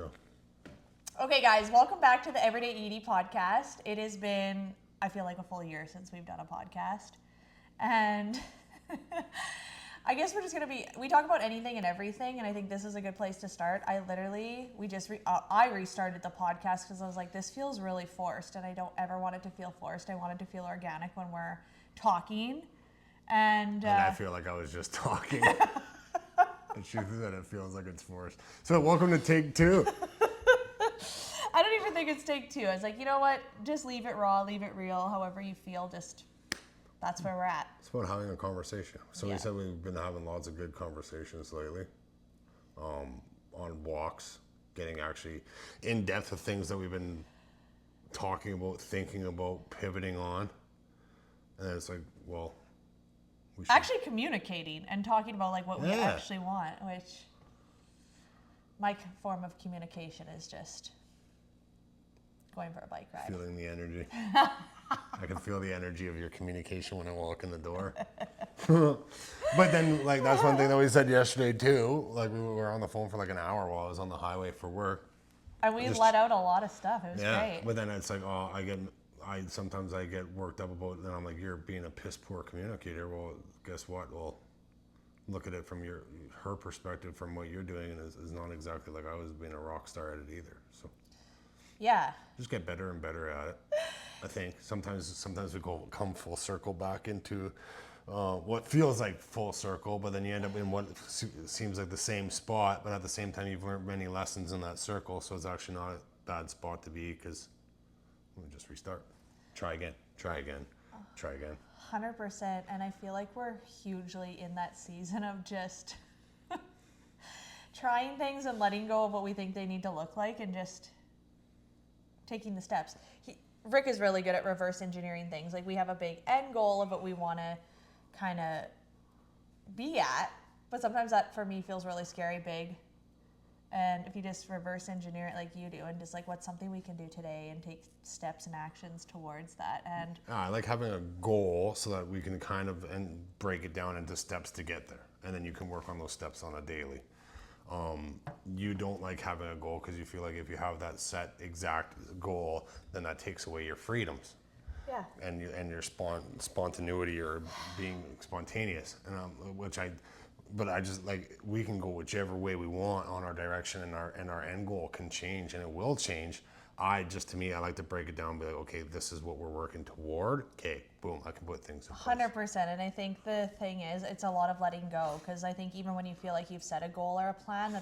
intro. Okay, guys, welcome back to the Everyday Eady podcast. It has been, I feel like, a full year since we've done a podcast. And I guess we're just going to we talk about anything and everything, and I think this is a good place to start. I restarted the podcast because I was like, this feels really forced, and I don't ever want it to feel forced. I want it to feel organic when we're talking. And I feel like I was just talking. And she said it feels like it's forced. So welcome to take two. I don't even think it's take two. I was like, you know what? Just leave it raw, leave it real, however you feel. Just that's where we're at. It's about having a conversation. So Yeah. We said we've been having lots of good conversations lately, on walks, getting actually in depth of things that we've been talking about, thinking about, pivoting on. And then it's like, well, we should Actually communicating and talking about like what we actually want, which my form of communication is just going for a bike ride. feeling the energy. I can feel the energy of your communication when I walk in the door. But then, like, that's one thing that we said yesterday too. Like, we were on the phone for like an hour while I was on the highway for work. And we let out a lot of stuff. It was Yeah, great. but then it's like, sometimes I get worked up about it, and I'm like, you're being a piss poor communicator. Well, guess what? Well, look at it from her perspective, from what you're doing, and is not exactly like I was being a rock star at it either. So Yeah. just get better and better at it. I think sometimes we come full circle back into what feels like full circle, but then you end up in what seems like the same spot, but at the same time you've learned many lessons in that circle, so it's actually not a bad spot to be, because we just restart, try again. 100%. And I feel like we're hugely in that season of just trying things and letting go of what we think they need to look like and just taking the steps. Rick is really good at reverse engineering things. Like, we have a big end goal of what we want to kind of be at, but sometimes that for me feels really scary big. And if you just reverse engineer it like you do, and just like, what's something we can do today, and take steps and actions towards that. And I like having a goal so that we can kind of break it down into steps to get there, and then you can work on those steps on a daily. You don't like having a goal because you feel like if you have that set exact goal, then that takes away your freedoms. yeah. And your spontaneity, or being spontaneous, and but I just like, we can go whichever way we want on our direction, and our end goal can change, and it will change. I like to break it down and be like, okay, this is what we're working toward. Okay, boom, I can put things in place. 100%. And I think the thing is, it's a lot of letting go, because I think even when you feel like you've set a goal or a plan,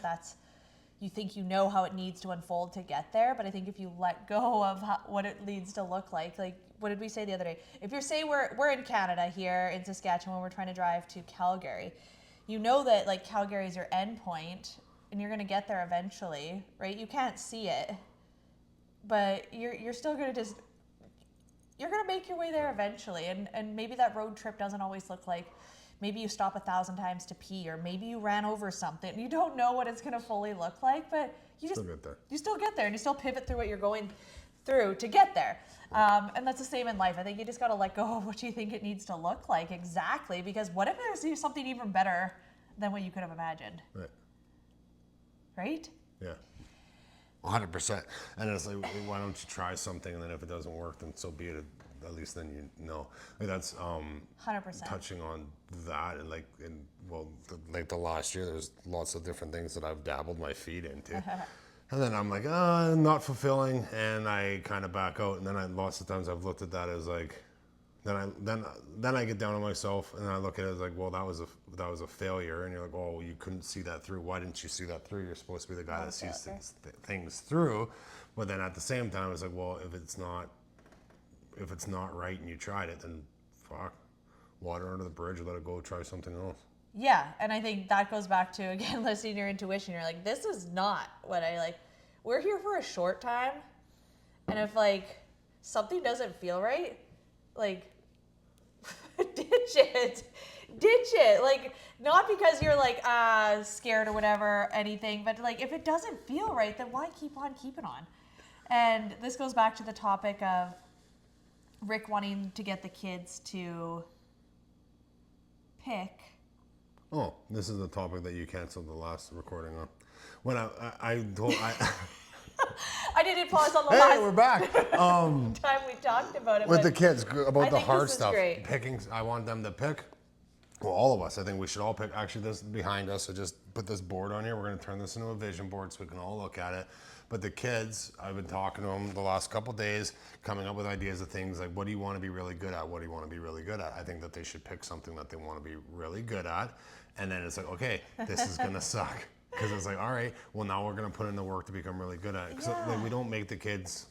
you think you know how it needs to unfold to get there. But I think if you let go of what it needs to look like what did we say the other day? If you're say we're in Canada here in Saskatchewan, we're trying to drive to Calgary, you know that like Calgary is your end point, and you're going to get there eventually, right? You can't see it, but you're still going to you're going to make your way there eventually. And maybe that road trip doesn't always look like, maybe you stop 1,000 times to pee, or maybe you ran over something. You don't know what it's going to fully look like, but you still get there, and you still pivot through what you're going through to get there. And that's the same in life. I think you just got to let go of what you think it needs to look like exactly, because what if there's something even better than what you could have imagined? Right? Yeah. 100%. And it's like, why don't you try something, and then if it doesn't work, then so be it. At least then you know. Like, that's 100%. touching on that, and the last year, there's lots of different things that I've dabbled my feet into. And then I'm like, not fulfilling, and I kind of back out. And then lots of times I've looked at that as like, then I get down on myself, and I look at it as like, well, that was a failure. And you're like, oh, you couldn't see that through. Why didn't you see that through? You're supposed to be the guy that sees things through. But then at the same time, it's like, well, if it's not right and you tried it, then fuck, water under the bridge, let it go, try something else. Yeah, and I think that goes back to, again, listening to your intuition. You're like, this is not what I like. We're here for a short time, and if like something doesn't feel right, like ditch it. Like, not because you're like scared or whatever, anything, but like, if it doesn't feel right, then why keep on keeping on? And this goes back to the topic of Rick wanting to get the kids to pick. Oh, this is the topic that you canceled the last recording on. when I told I didn't pause on the hey, we're last back. time we talked about it. With the but kids about I the think hard this is stuff. great. Picking, I want them to pick. Well, all of us. I think we should all pick. Actually, this is behind us. So just put this board on here. We're going to turn this into a vision board so we can all look at it. But the kids, I've been talking to them the last couple days, coming up with ideas of things like, what do you want to be really good at? What do you want to be really good at? I think that they should pick something that they want to be really good at. And then it's like, okay, this is going to suck. Because it's like, all right, well, now we're going to put in the work to become really good at it. Because like, we don't make the kids...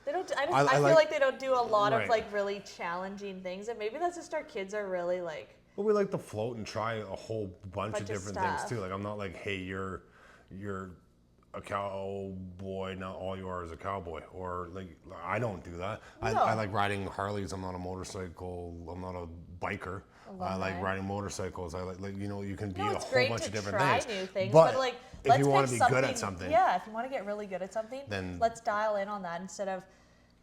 They don't. I feel like they don't do a lot of like really challenging things, and maybe that's just our kids are really like. Well, we like to float and try a whole bunch of different things too. Like I'm not like, hey, you're a cowboy, now all you are is a cowboy. Or like, I don't do that. No. I like riding Harleys. I'm not a motorcycle. I'm not a biker. I like riding motorcycles. I like you know, you can be a whole bunch of different things. New things, but like, if you want to be good at something, yeah, if you want to get really good at something, then let's dial in on that instead of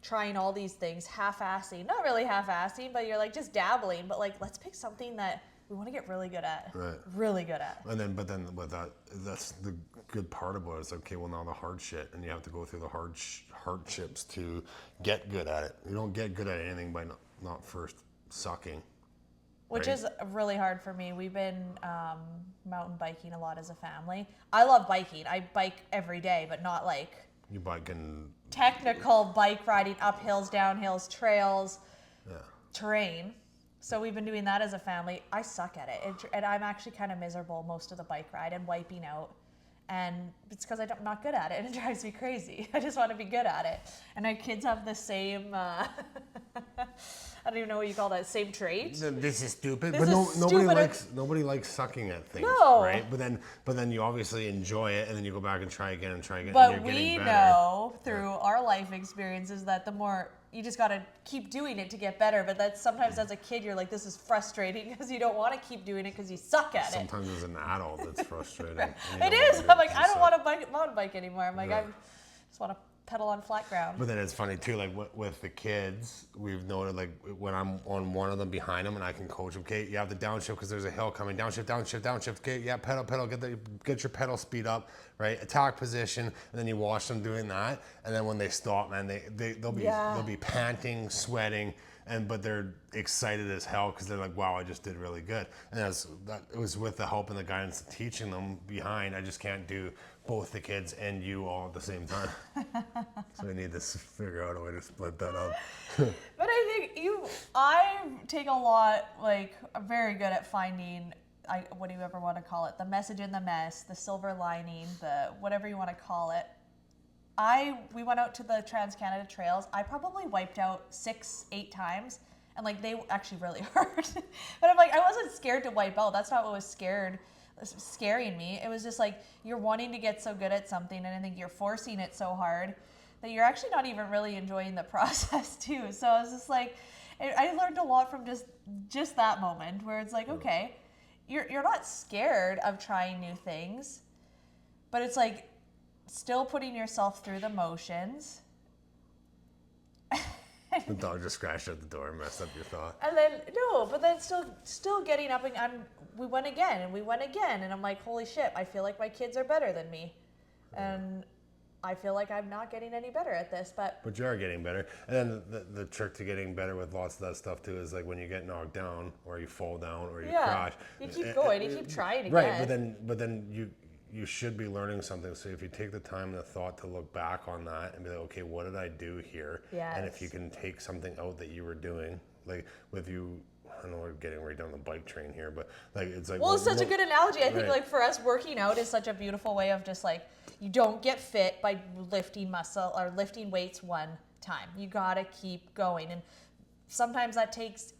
trying all these things half-assing. Not really half-assing, but you're like just dabbling. But like, let's pick something that we want to get really good at. Right. Really good at. And then, but then with that, that's the good part about it. It's okay, well now the hard shit, and you have to go through the hardships to get good at it. You don't get good at anything by not first sucking. Which is really hard for me. We've been mountain biking a lot as a family. I love biking. I bike every day, but not like... You bike in... Technical bike riding, up hills, down hills, trails, terrain. So we've been doing that as a family. I suck at it. And I'm actually kind of miserable most of the bike ride and wiping out. And it's because I'm not good at it, and it drives me crazy. I just want to be good at it. And our kids have the same, I don't even know what you call that, same trait. This is stupid. This is nobody likes sucking at things, right? But then you obviously enjoy it, and then you go back and try again and try again. But and you're we getting better. know through our life experiences that the more you just got to keep doing it to get better. But that's sometimes as a kid, you're like, this is frustrating because you don't want to keep doing it because you suck at it. Sometimes as an adult, it's frustrating. It is. I'm like, I don't want to mountain bike anymore. I'm like, I just want to pedal on flat ground. But then it's funny too, like with the kids, we've noted like when I'm on one of them behind them and I can coach them, okay, you have the downshift because there's a hill coming, downshift, downshift, downshift, okay, yeah, pedal, get your pedal speed up, right, attack position, and then you watch them doing that, and then when they stop, man, they'll be panting, sweating, but they're excited as hell because they're like, wow, I just did really good. And it was with the help and the guidance of teaching them behind. I just can't do both the kids and you all at the same time. So we need to figure out a way to split that up. But I think I take a lot, like, I'm very good at finding, what do you ever want to call it, the message in the mess, the silver lining, the whatever you want to call it. We went out to the Trans-Canada Trails. I probably wiped out 6-8 times, and like they actually really hurt. But I'm like, I wasn't scared to wipe out. That's not what was scaring me. It was just like you're wanting to get so good at something, and I think you're forcing it so hard that you're actually not even really enjoying the process too. So I was just like, I learned a lot from just that moment where it's like, okay, you're not scared of trying new things, but it's like still putting yourself through the motions. The dog just scratched at the door and messed up your thought. And then but then still getting up and we went again and I'm like, holy shit, I feel like my kids are better than me, and I feel like I'm not getting any better at this, but you are getting better. And then the trick to getting better with lots of that stuff too is like when you get knocked down or you fall down or you crash, you keep going, you keep trying again. Right, but then you should be learning something. So if you take the time and the thought to look back on that and be like, okay, what did I do here? Yes. And if you can take something out that you were doing, like with you, I know we're getting right down the bike train here, but like it's like... Well, it's such a good analogy. I think like for us, working out is such a beautiful way of just like, you don't get fit by lifting muscle or lifting weights one time. You gotta keep going. And sometimes that takes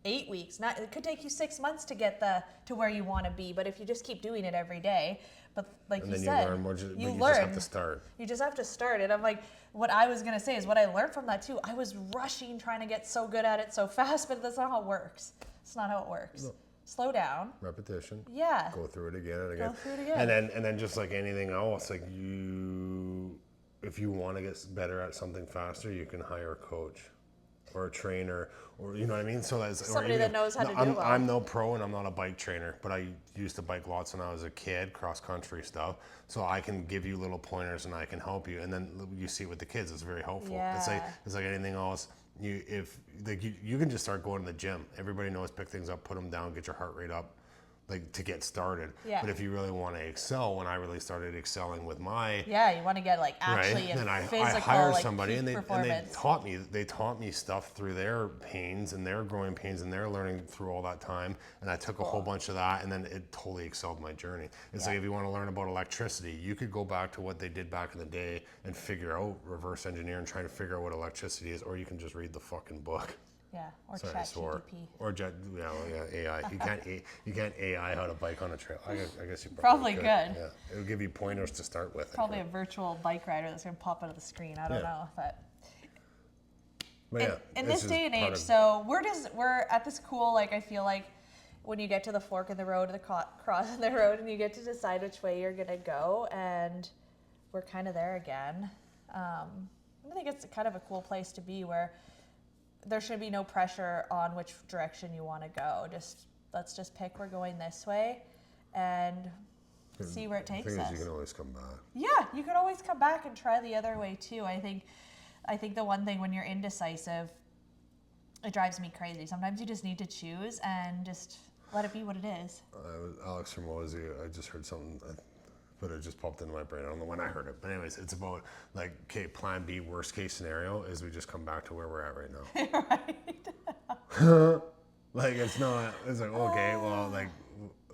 8 weeks. It could take you 6 months to get to where you want to be, but if you just keep doing it every day, but like you said, you just have to start. You just have to start. And I'm like, what I was gonna say is what I learned from that too. I was rushing, trying to get so good at it so fast, but that's not how it works. It's not how it works. No. Slow down. Repetition. Yeah. Go through it again and again. Go through it again. And then just like anything else, like if you want to get better at something faster, you can hire a coach. or a trainer, or you know what I mean. So that's Somebody that knows how to do it well. I'm no pro and I'm not a bike trainer, but I used to bike lots when I was a kid, cross country stuff. So I can give you little pointers and I can help you. And then you see it with the kids, it's very helpful. Yeah. It's like anything else. You can just start going to the gym. Everybody knows, pick things up, put them down, get your heart rate up, like to get started. Yeah. But if you really want to excel, when I really started excelling with my You want to get like actually in then I physical, hired like somebody peak and they performance. taught me stuff through their pains and their growing pains and their learning through all that time, and I took a whole bunch of that and then it totally excelled my journey. It's like if you want to learn about electricity, you could go back to what they did back in the day and figure out, reverse engineer and try to figure out what electricity is, or you can just read the fucking book. Yeah, or Sorry, I swore. ChatGPT. Or AI. You can't AI how to bike on a trail. I guess you Probably could. good. Yeah, it'll give you pointers to start with. Probably a virtual bike rider that's going to pop out of the screen. I don't know, but in this day and age, so we're at this cool, like I feel like when you get to the fork in the road, the cross in the road, and you get to decide which way you're going to go, and we're kind of there again. I think it's kind of a cool place to be where there should be no pressure on which direction you want to go. Let's just pick we're going this way and see where it takes us. You can always come back. Yeah, you can always come back and try the other way too. I think the one thing when you're indecisive, it drives me crazy. Sometimes you just need to choose and just let it be what it is. Alex from Mosey, I just heard something, but it just popped into my brain. I don't know when I heard it. But anyways, it's about like, okay, plan B, worst case scenario is we just come back to where we're at right now. Right. Like it's not, it's like, okay, well, like,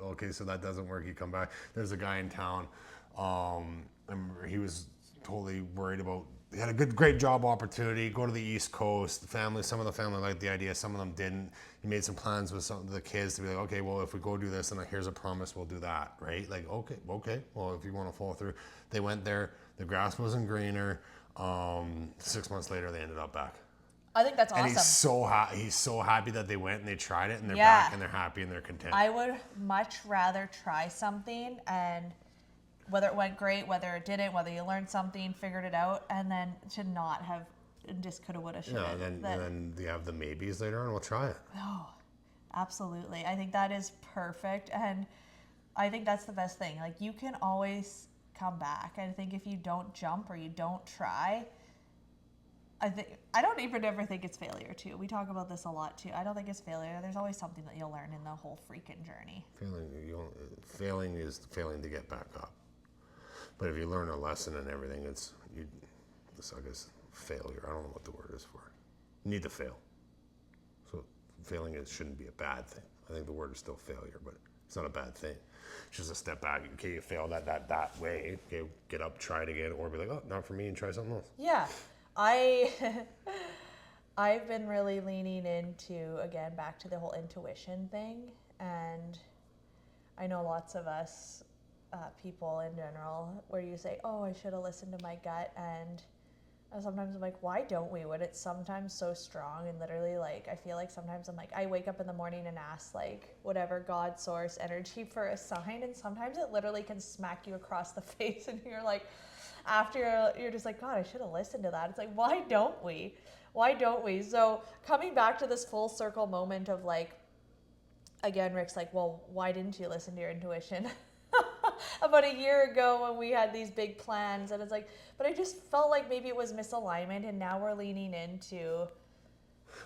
okay, so that doesn't work. You come back. There's a guy in town, and he was totally worried about, he had a great job opportunity, go to the East Coast. Some of the family liked the idea, some of them didn't. He made some plans with some of the kids to be like, okay, well, if we go do this, then here's a promise, we'll do that, right? Like, okay, well, if you want to follow through. They went there, the grass wasn't greener. 6 months later, they ended up back. I think that's awesome. And he's so happy that they went and they tried it and they're back and they're happy and they're content. I would much rather try something, and whether it went great, whether it didn't, whether you learned something, figured it out, and then to not have just coulda, woulda, shoulda. Yeah, and then you have the maybes later on. We'll try it. Oh, absolutely. I think that is perfect, and I think that's the best thing. Like, you can always come back. I think if you don't jump or you don't try, I don't even ever think it's failure too. We talk about this a lot too. I don't think it's failure. There's always something that you'll learn in the whole freaking journey. Failing is failing to get back up. But if you learn a lesson and everything, I guess failure. I don't know what the word is for it. You need to fail. So failing shouldn't be a bad thing. I think the word is still failure, but it's not a bad thing. It's just a step back. Okay, you failed that way. Okay, get up, try it again, or be like, oh, not for me, and try something else. Yeah. I've been really leaning into, again, back to the whole intuition thing, and I know lots of us people in general, where you say, oh, I should have listened to my gut, and sometimes I'm like, why don't we, when it's sometimes so strong? And literally, like, I feel like sometimes I'm like, I wake up in the morning and ask, like, whatever God, source, energy for a sign, and sometimes it literally can smack you across the face, and you're like, after you're just like, God, I should have listened to that. It's like, why don't we? So coming back to this full circle moment of like, again, Rick's like, well, why didn't you listen to your intuition about a year ago when we had these big plans? And it's like, but I just felt like maybe it was misalignment, and now we're leaning into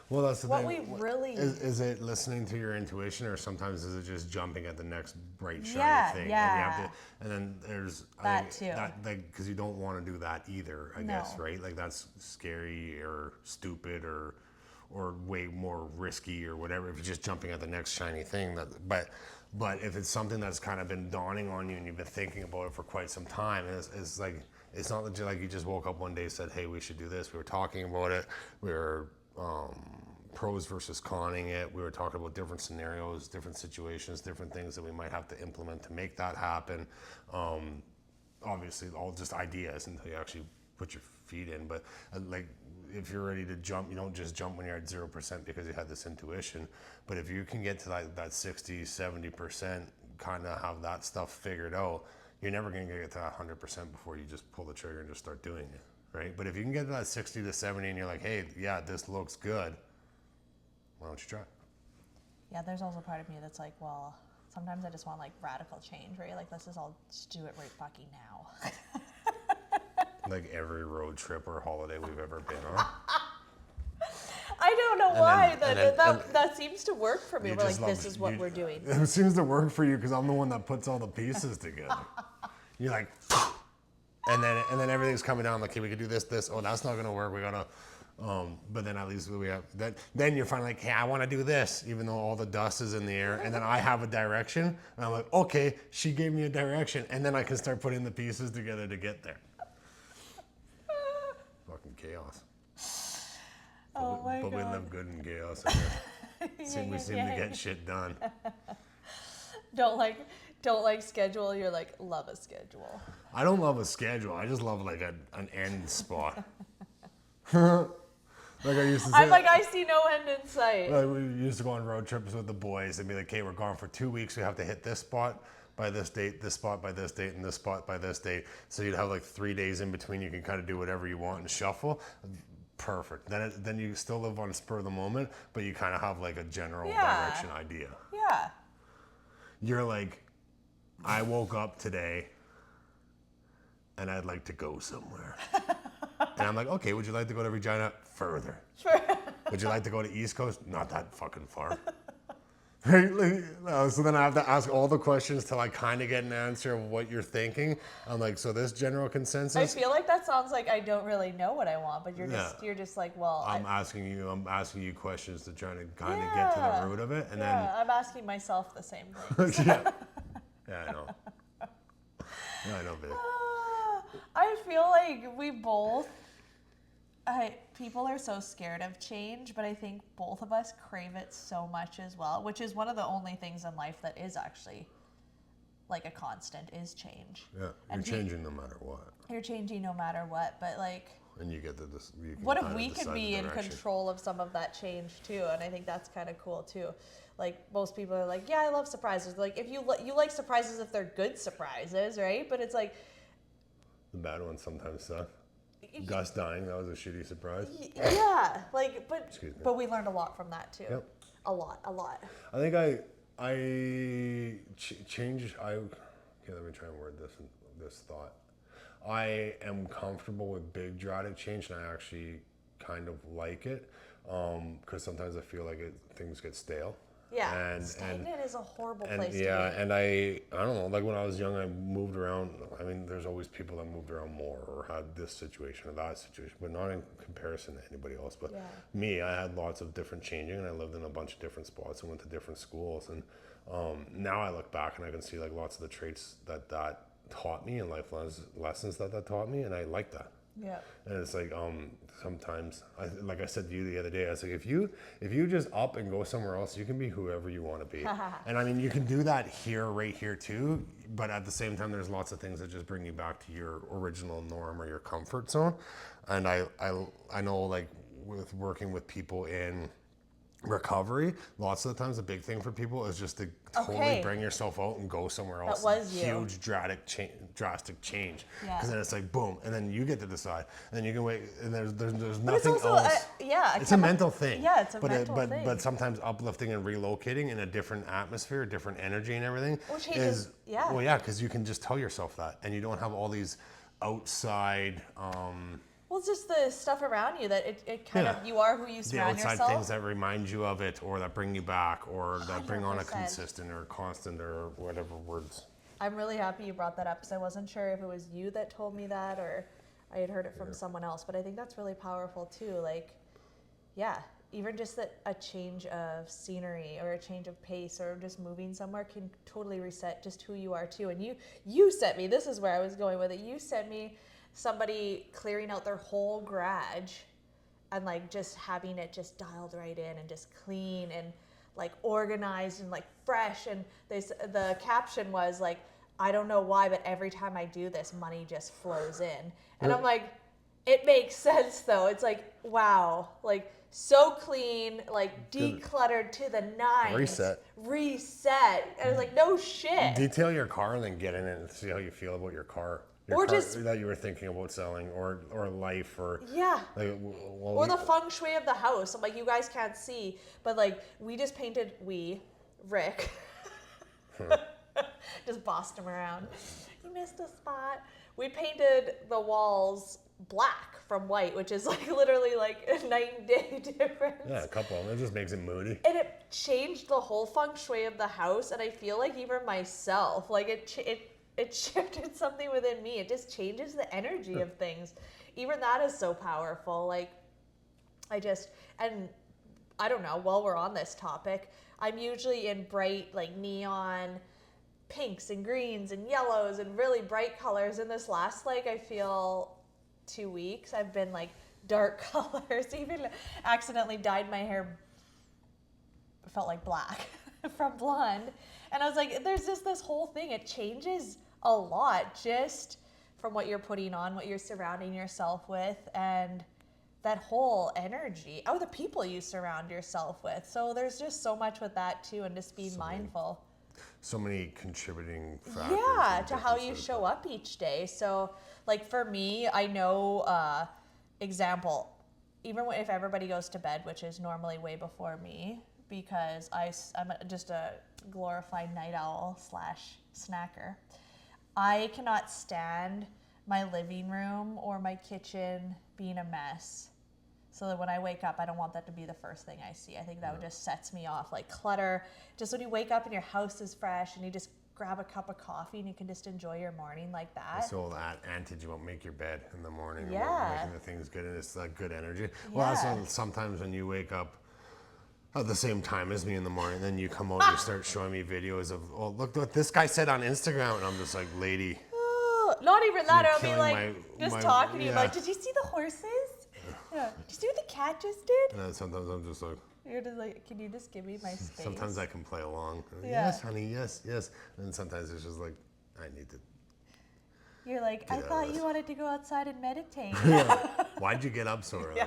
well, that's the what thing. we really is it listening to your intuition, or sometimes is it just jumping at the next bright shiny thing? Yeah. And then there's that too. Because you don't want to do that either, I guess, right? Like that's scary or stupid or way more risky or whatever. If you're just jumping at the next shiny thing, but if it's something that's kind of been dawning on you and you've been thinking about it for quite some time, it's like, it's not like you just woke up one day and said, hey, we should do this. We were talking about it. We were pros versus conning it. We were talking about different scenarios, different situations, different things that we might have to implement to make that happen. Obviously, all just ideas until you actually put your feet in. But like, if you're ready to jump, you don't just jump when you're at 0% because you had this intuition. But if you can get to that 60, 70%, kind of have that stuff figured out, you're never going to get to 100% before you just pull the trigger and just start doing it. right? But if you can get to that 60 to 70 and you're like, hey, yeah, this looks good, why don't you try? Yeah, there's also part of me that's like, well, sometimes I just want like radical change where you're like, let's just all just do it right fucking now. Like every road trip or holiday we've ever been on. I don't know why that seems to work for me. You We're just like, love- this is what we're doing. It seems to work for you because I'm the one that puts all the pieces together. You're like, and then everything's coming down. Like, okay, we could do this. Oh, that's not gonna work. We gotta. But then at least we have that. Then you're finally like, hey, I want to do this, even though all the dust is in the air. And then I have a direction, and I'm like, okay, she gave me a direction, and then I can start putting the pieces together to get there. Fucking chaos. Oh my But we God. live good in chaos. We seem to get shit done. Don't like schedule. You're like, love a schedule. I don't love a schedule. I just love like an end spot. Like I used to say. I'm like, I see no end in sight. Like we used to go on road trips with the boys and be like, okay, we're gone for 2 weeks. We have to hit this spot by this date, this spot by this date, and this spot by this date. So you'd have like 3 days in between. You can kind of do whatever you want and shuffle. Perfect. Then you still live on spur of the moment, but you kind of have like a general direction idea. Yeah. You're like, I woke up today and I'd like to go somewhere. And I'm like, okay, would you like to go to Regina? Further. Sure. Would you like to go to East Coast? Not that fucking far. Right? So then I have to ask all the questions till I kind of get an answer of what you're thinking. I'm like, so this general I consensus. feel like that sounds like I don't really know what I want, but you're just like, well, I'm asking you questions to try to kind of get to the root of it, and I'm asking myself the same thing. then yeah, I know. Yeah, I know, babe. I feel like we both, people are so scared of change, but I think both of us crave it so much as well, which is one of the only things in life that is actually like a constant is change. Yeah, you're changing no matter what. You're changing no matter what, but like, And you get to this. what if we could be in control of some of that change too? And I think that's kind of cool too. Like most people are like, yeah, I love surprises. Like if you like surprises if they're good surprises, right? But it's like The bad ones sometimes suck. Gus dying, that was a shitty surprise. Yeah, like Excuse me. but we learned a lot from that too. Yep. A lot. I think change. Okay, let me try and word this thought. I am comfortable with big dramatic change, and I actually kind of like it because sometimes I feel like things get stale. Yeah, stagnant is a horrible place to be. And I don't know, like when I was young, I moved around. I mean, there's always people that moved around more or had this situation or that situation, but not in comparison to anybody else. But me, I had lots of different changing, and I lived in a bunch of different spots and went to different schools. And now I look back and I can see like lots of the traits that taught me and life lessons that taught me, and I like that. Yeah. And it's like sometimes like I said to you the other day, I was like, if you just up and go somewhere else, you can be whoever you want to be. And I mean, you can do that right here too, but at the same time there's lots of things that just bring you back to your original norm or your comfort zone. And I know, like with working with people in recovery, lots of the times the big thing for people is just to totally bring yourself out and go somewhere else. That was you. Huge drastic change. Yeah. Because then it's like boom, and then you get to decide, and then you can wait, and there's But it's nothing also else. it's a mental thing. Yeah, it's a mental thing. But sometimes uplifting and relocating in a different atmosphere, different energy, and everything changes. well, yeah, because you can just tell yourself that, and you don't have all these outside. Well, it's just the stuff around you that it kind of, you are who you The surround outside yourself. things that remind you of it, or that bring you back, or that bring on a 100%. consistent or constant or whatever words. I'm really happy you brought that up because I wasn't sure if it was you that told me that or I had heard it from someone else. But I think that's really powerful too. Like, yeah, even just that a change of scenery or a change of pace or just moving somewhere can totally reset just who you are too. And you sent me, this is where I was going with it. You sent me somebody clearing out their whole garage and like just having it just dialed right in and just clean and like organized and like fresh. And the caption was like, I don't know why, but every time I do this, money just flows in. And I'm like, it makes sense though. It's like, wow, like so clean, like decluttered to the nines. Reset. And I was like, no shit. Detail your car and then get in it and see how you feel about your car. Or just that you were thinking about selling, or life, or yeah. like, Or the feng shui of the house. I'm like, you guys can't see, but like we just painted Rick. Just bossed him around. You missed a spot. We painted the walls black from white, which is like literally like a night and day difference. Yeah, a couple of them. It just makes it moody. And it changed the whole feng shui of the house, and I feel like even myself, like it shifted something within me. It just changes the energy of things. Even that is so powerful. Like and I don't know, while we're on this topic, I'm usually in bright like neon pinks and greens and yellows and really bright colors. And this last, like, I feel 2 weeks, I've been like dark colors. Even accidentally dyed my hair, felt like black from blonde. And I was like, there's just this whole thing. It changes a lot just from what you're putting on, what you're surrounding yourself with, and that whole energy. Oh, the people you surround yourself with. So there's just so much with that too, and just being mindful. So many contributing factors. Yeah, to how you show up each day. So, like for me, I know, example, even if everybody goes to bed, which is normally way before me, because I'm just a glorified night owl / snacker. I cannot stand my living room or my kitchen being a mess. So that when I wake up, I don't want that to be the first thing I see. I think that would just sets me off. Like clutter, just when you wake up and your house is fresh and you just grab a cup of coffee and you can just enjoy your morning like that. So that adage, you won't make your bed in the morning. Yeah. Making the things good, and it's like good energy. Well, also sometimes when you wake up at the same time as me in the morning, then you come out and you start showing me videos of, oh, look what this guy said on Instagram. And I'm just like, lady. Not even that. I'll be killing like, my talking to you yeah. about, did you see the horses? Yeah. Did you see what the cat just did? And then sometimes I'm just like, You're just like, can you just give me my space? sometimes I can play along. Yeah. Yes, honey, yes, yes. And then sometimes it's just like, I need to. You're like, I thought you wanted to go outside and meditate. Why'd you get up so early?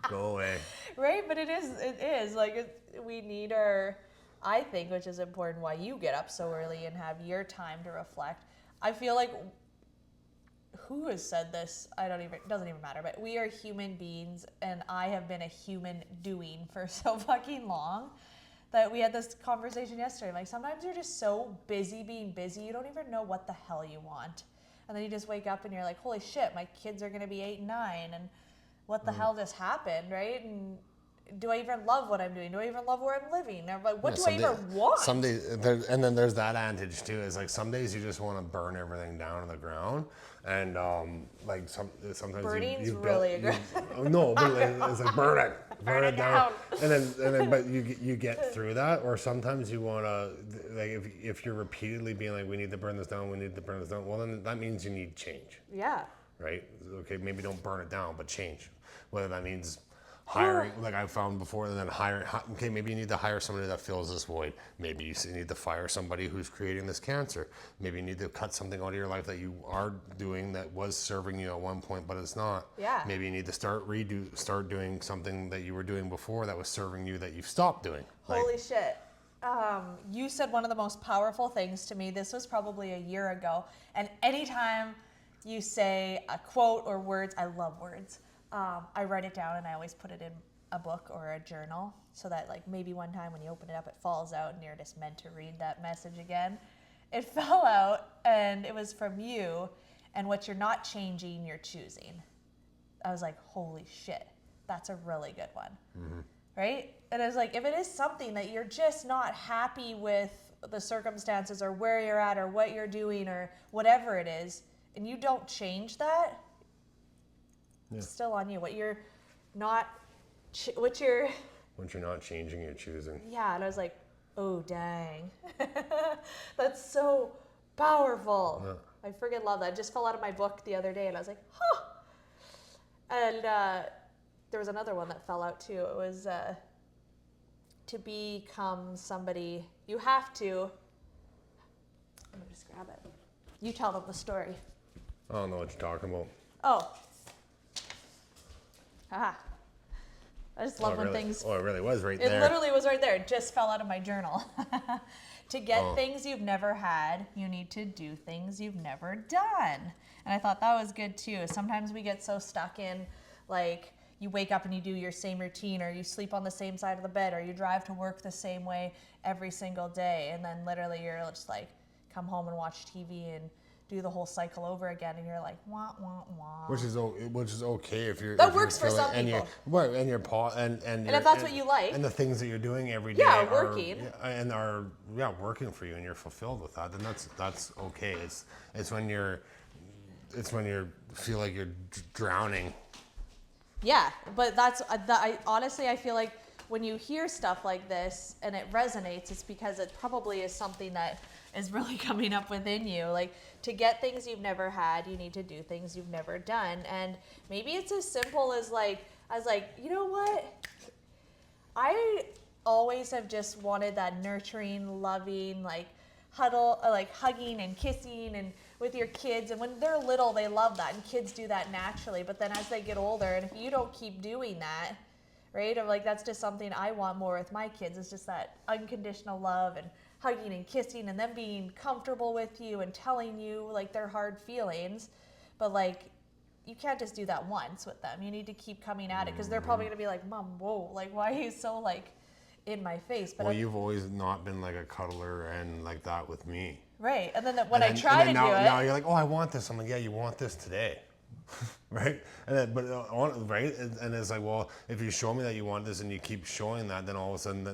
Go away. Right, but it is like we need I think, which is important, why you get up so early and have your time to reflect. I feel like, who has said this? It doesn't even matter, but we are human beings, and I have been a human doing for so fucking long that we had this conversation yesterday. Like, sometimes you're just so busy being busy, you don't even know what the hell you want. And then you just wake up and you're like, holy shit, my kids are going to be 8 and 9, and what the hell just happened, right? And do I even love what I'm doing? Do I even love where I'm living? Or what do I even want? Some days, and then there's that adage too. Is like some days you just want to burn everything down to the ground, and like sometimes burning's really aggressive. No, but it's like burn it down, and then but you get through that. Or sometimes you want to, like, if you're repeatedly being like, we need to burn this down, we need to burn this down. Well, then that means you need change. Yeah. Right. Okay. Maybe don't burn it down, but change. Whether that means hiring, like I've found before, and then okay, maybe you need to hire somebody that fills this void. Maybe you need to fire somebody who's creating this cancer. Maybe you need to cut something out of your life that you are doing that was serving you at one point, but it's not. Yeah. Maybe you need to start doing something that you were doing before that was serving you that you've stopped doing. Holy shit. You said one of the most powerful things to me. This was probably a year ago. And anytime you say a quote or words, I love words. I write it down and I always put it in a book or a journal so that, like, maybe one time when you open it up, it falls out and you're just meant to read that message again. It fell out and it was from you, and what you're not changing, you're choosing. I was like, holy shit, that's a really good one. Mm-hmm. Right? And I was like, if it is something that you're just not happy with the circumstances or where you're at or what you're doing or whatever it is, and you don't change that, it's still on you. Once you're not changing, you're choosing. Yeah, and I was like, oh dang, that's so powerful. Yeah. I freaking love that. It just fell out of my book the other day, and I was like, huh. And there was another one that fell out too. It was to become somebody. You have to. Let me just grab it. You tell them the story. I don't know what you're talking about. Oh. Haha. I just love when things. Oh, it really was right It there. literally was right there. It just fell out of my journal. To get things you've never had, you need to do things you've never done. And I thought that was good too. Sometimes we get so stuck in, like, you wake up and you do your same routine, or you sleep on the same side of the bed, or you drive to work the same way every single day. And then literally you're just like, come home and watch TV and do the whole cycle over again, and you're like, wah, wah, wah. Which is okay if you're. That if works you're for some and people. And your paw and if that's what you like. and the things that you're doing every day Yeah, are working. are working for you, and you're fulfilled with that. Then that's okay. It's when you feel like you're drowning. Yeah, but I honestly, I feel like when you hear stuff like this and it resonates, it's because it probably is something that is really coming up within you. Like, to get things you've never had, you need to do things you've never done. And maybe it's as simple as you know what? I always have just wanted that nurturing, loving, like hugging and kissing and with your kids. And when they're little, they love that, and kids do that naturally. But then as they get older, and if you don't keep doing that, right? Or like, that's just something I want more with my kids. It's just that unconditional love and hugging and kissing, and them being comfortable with you and telling you like their hard feelings. But like, you can't just do that once with them. You need to keep coming at it, because they're probably gonna be like, Mom, whoa, like, why are you so like in my face? But you've always not been like a cuddler and like that with me. Right, and then when I try to do it, now you're like, oh, I want this. I'm like, yeah, you want this today. Right? And then, right? And it's like, well, if you show me that you want this and you keep showing that, then all of a sudden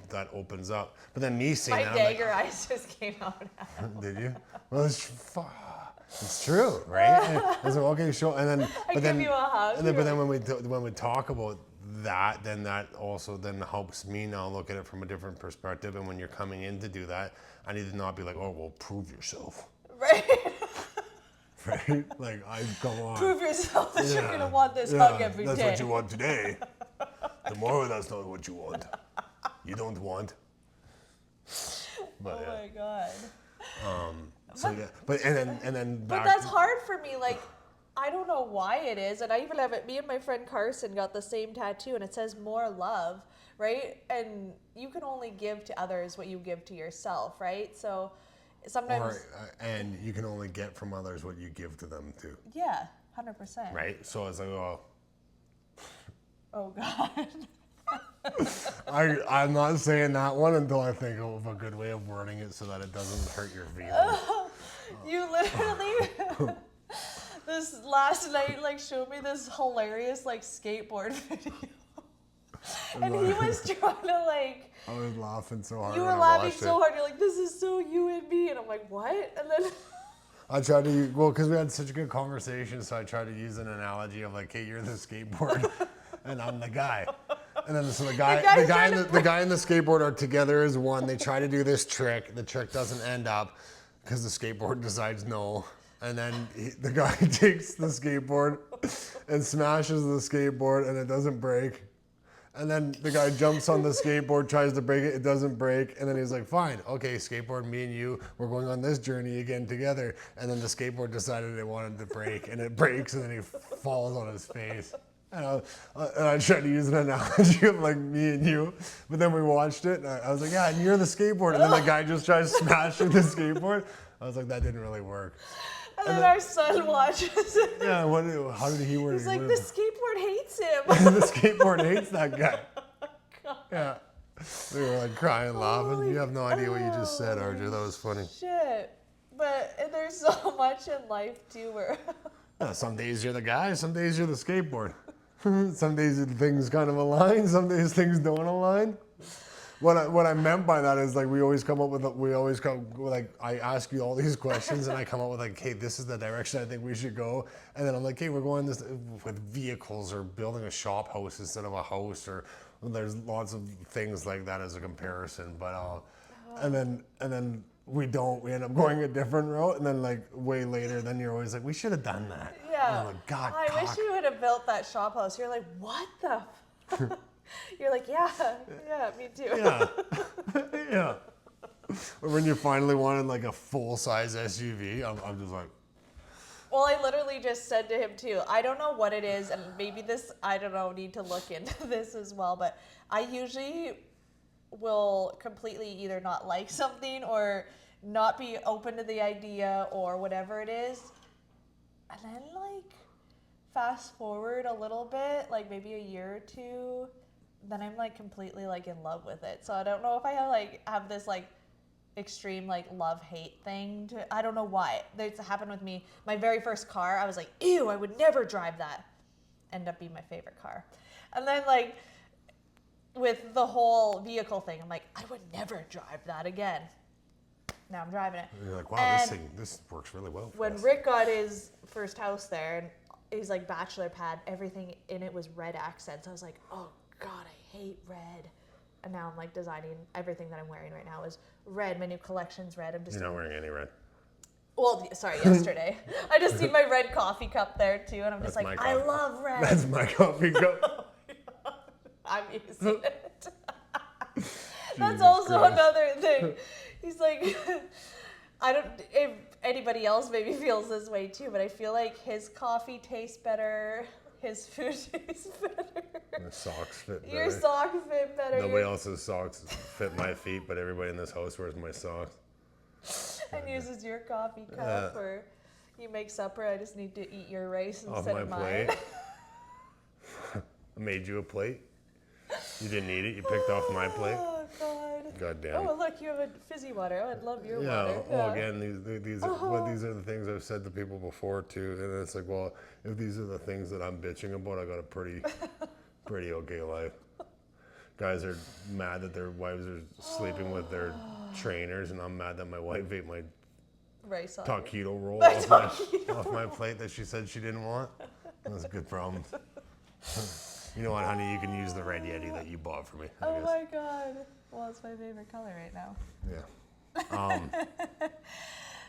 that opens up. But then me seeing my that, dagger eyes just came out. Did you? Well, it's true, right? And it's like, okay, show, and then I give you a hug. and then but then when we talk about that, then that also then helps me now look at it from a different perspective. And when you're coming in to do that, I need to not be like, oh, well, prove yourself. Right. Right? Like, come on. Prove yourself that you're gonna want this hug every day. That's what you want today. Tomorrow, that's not what you want. You don't want. But, my god. So yeah, but then But that's hard for me. Like, I don't know why it is, and I even have it. Me and my friend Carson got the same tattoo, and it says "more love," right? And you can only give to others what you give to yourself, right? So sometimes, and you can only get from others what you give to them too. Yeah, 100%. Right. So it's like, oh. Oh God. I'm not saying that one until I think of a good way of wording it so that it doesn't hurt your feelings. You literally this last night like showed me this hilarious like skateboard video. And he was trying to like, I was laughing so hard. you were laughing so hard, you're like, this is so you and me, and I'm like, what? And then I tried to because we had such a good conversation, so I tried to use an analogy of like, hey, you're the skateboard and I'm the guy. And then so the guy and the skateboard are together as one. They try to do this trick. The trick doesn't end up because the skateboard decides no. And then the guy takes the skateboard and smashes the skateboard, and it doesn't break. And then the guy jumps on the skateboard, tries to break it, it doesn't break. And then he's like, fine, okay, skateboard, me and you, we're going on this journey again together. And then the skateboard decided it wanted to break, and it breaks, and then he falls on his face. And I tried to use an analogy of like me and you, but then we watched it, and I was like, yeah, and you're the skateboard. And then the guy just tries smashing the skateboard. I was like, that didn't really work. And then our son watches it. Yeah, how did he word it? He's like, the skateboard hates him. The skateboard hates that guy. Yeah. We were like crying, laughing. You have no idea what you just said, RJ. That was funny. Shit. But there's so much in life, too, where... Some days you're the guy, some days you're the skateboard. Some days things kind of align, some days things don't align. What I meant by that is like I ask you all these questions and I come up with like, hey, this is the direction I think we should go. And then I'm like, hey, we're going this with vehicles or building a shop house instead of a house, or there's lots of things like that as a comparison. But and then we end up going a different route, and then like way later, then you're always like, we should have done that. Yeah. And I'm like, God, I wish you would have built that shop house. You're like, what the? You're like, yeah, me too. Yeah. Yeah. Or when you finally wanted like a full-size SUV, I'm just like, Well, I literally just said to him too, I don't know what it is, and maybe this, I don't know, need to look into this as well, but I usually will completely either not like something or not be open to the idea or whatever it is. And then like fast forward a little bit, like maybe a year or two, then I'm like completely like in love with it. So I don't know if I have this like extreme like love-hate thing to, I don't know why. It's happened with me. My very first car, I was like, ew, I would never drive that. End up being my favorite car. And then like with the whole vehicle thing, I'm like, I would never drive that again. Now I'm driving it. And you're like, wow, And this works really well for when us. Rick got his first house there, and his like bachelor pad, everything in it was red accents. I was like, oh God, I hate red. And now I'm like designing everything that I'm wearing right now is red. My new collection's red. I'm just You're not wearing any red. well, sorry, yesterday. I just see my red coffee cup there too, and I'm just That's like, my I coffee. love red. That's my coffee cup. I'm using it. That's Jesus also Christ. another thing. He's like, I don't, if anybody else maybe feels this way too, but I feel like his coffee tastes better, his food tastes better. My socks fit better. Your socks fit better. Nobody else's socks fit my feet, but everybody in this house wears my socks. And uses your coffee cup, or you make supper. I just need to eat your rice Off instead my of mine. plate. I made you a plate. You didn't eat it. You picked off my plate. Oh God. God damn. Oh look, you have a fizzy water. Oh, I'd love your Yeah. water. Well, again, these are the things I've said to people before too, and it's like, well, if these are the things that I'm bitching about, I got a pretty okay life. Guys are mad that their wives are sleeping with their trainers, and I'm mad that my wife ate my Rice on it. taquito roll off my plate that she said she didn't want. That's a good problem. You know what, honey? You can use the red Yeti that you bought for me. I Oh guess. my God. Well, it's my favorite color right now. Yeah.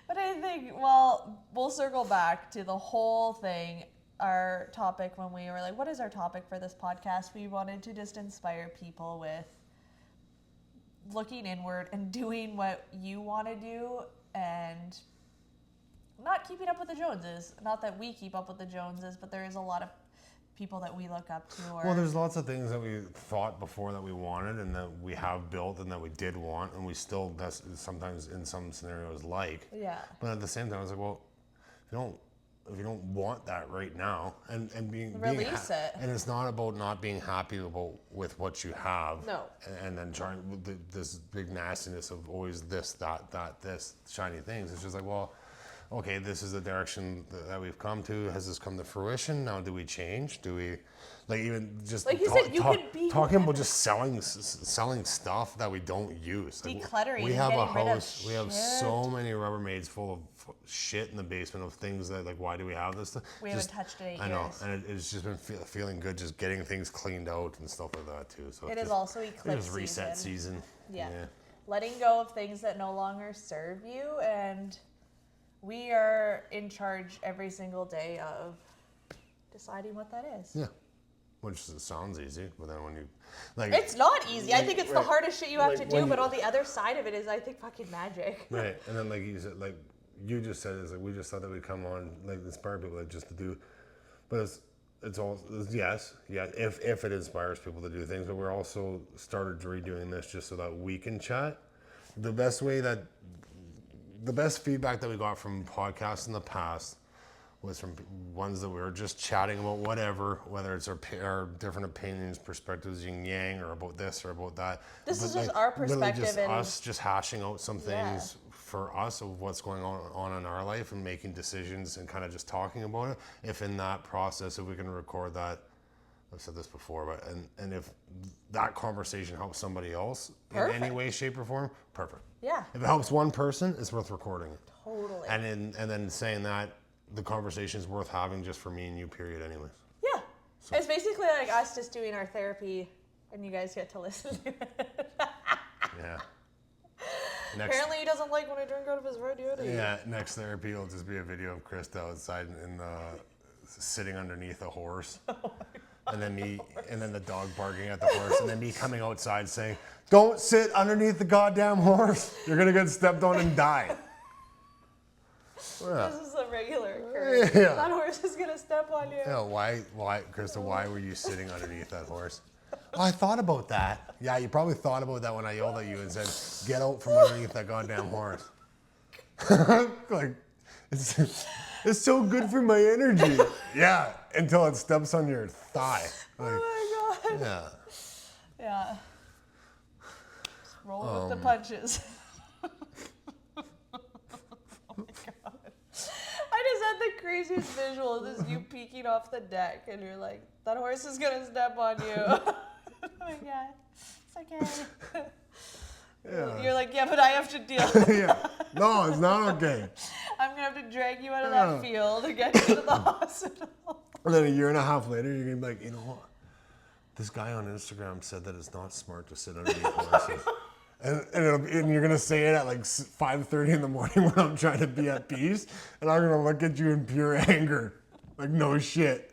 But I think, well, we'll circle back to the whole thing. Our topic when we were like, what is our topic for this podcast? We wanted to just inspire people with looking inward and doing what you want to do and not keeping up with the Joneses. Not that we keep up with the Joneses, but there is a lot of people that we look up to. Or Well, there's lots of things that we thought before that we wanted and that we have built and that we did want, and we still sometimes in some scenarios like. yeah. But at the same time, I was like, well, if you don't want that right now, and Release it. and it's not about not being happy with what you have. No. And then trying this big nastiness of always this shiny things. It's just like, well, okay, this is the direction that we've come to. Has this come to fruition? Now, do we change? Do we, like, even just Like you said, you could be talking about just selling stuff that we don't use? Like, Decluttering we and have a getting rid of house. We have so many Rubbermaids full of shit in the basement of things that, like, why do we have this stuff? We haven't touched it in 8 I know, years. and it's just been feeling good, just getting things cleaned out and stuff like that too. So It it's is also eclipse just reset season. season. Yeah. Letting go of things that no longer serve you, and we are in charge every single day of deciding what that is. Yeah. Which sounds easy, but then when you, like, It's not easy. I think it's the Right. hardest shit you have Like, to do, when but you- on the other side of it is, I think, fucking magic. right, and then like you said, like you just said, it's like we just thought that we'd come on, like, inspire people, like, just to do, but it's all yes, if it inspires people to do things, but we're also started redoing this just so that we can chat. The best feedback that we got from podcasts in the past was from ones that we were just chatting about whatever, whether it's our different opinions, perspectives, yin yang, or about this or about that. This But, is just like, our literally perspective just and- us just hashing out some Yeah. things for us of what's going on in our life and making decisions and kind of just talking about it. If in that process, if we can record that, I've said this before, but and if that conversation helps somebody else in any Perfect. way, shape, or form, perfect. Yeah, If it helps one person, it's worth recording it. totally. And then saying that the conversation is worth having just for me and you, period, anyways. Yeah. It's basically like us just doing our therapy, and you guys get to listen to it. Yeah. Next, Apparently he doesn't like when I drink out of his red Yeti. yeah, next therapy will just be a video of Krista outside in the sitting underneath a horse. And then the dog barking at the horse, and then me coming outside saying, "Don't sit underneath the goddamn horse. You're gonna get stepped on and die." Yeah. This is a regular occurrence. Yeah. That horse is gonna step on you. Yeah, why, Krista, why were you sitting underneath that horse? Oh, I thought about that. Yeah, you probably thought about that when I yelled at you and said, get out from underneath that goddamn horse. Like, it's so good for my energy. Yeah, until it steps on your thigh. Like, Oh my god. yeah. Yeah. Just roll with the punches. Oh my god. I just had the craziest visual of this you peeking off the deck and you're like, that horse is gonna step on you. Oh my god. It's okay. Yeah. You're like, yeah, but I have to deal. Yeah. No, it's not okay. I'm gonna have to drag you out of that field to get you to the hospital. And then a year and a half later, you're gonna be like, you know what? This guy on Instagram said that it's not smart to sit underneath horses. And you're gonna say it at like 5:30 in the morning when I'm trying to be at peace, and I'm gonna look at you in pure anger, like no shit.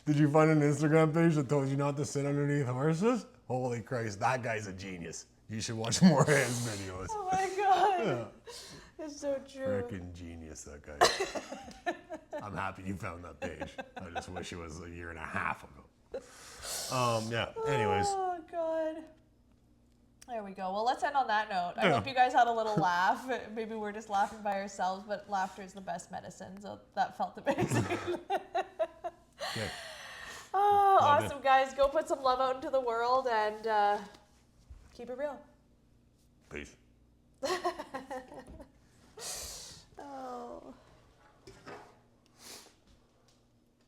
Did you find an Instagram page that told you not to sit underneath horses? Holy Christ, that guy's a genius. You should watch more of his videos. Oh my god. Yeah. It's so true. Freaking genius, that guy. I'm happy you found that page. I just wish it was a year and a half ago. Yeah, anyways. Oh god. There we go. Well, let's end on that note. I hope you guys had a little laugh. Maybe we're just laughing by ourselves, but laughter is the best medicine, so that felt amazing. Okay. Oh, Love awesome, guys. Go put some love out into the world and keep it real. Peace.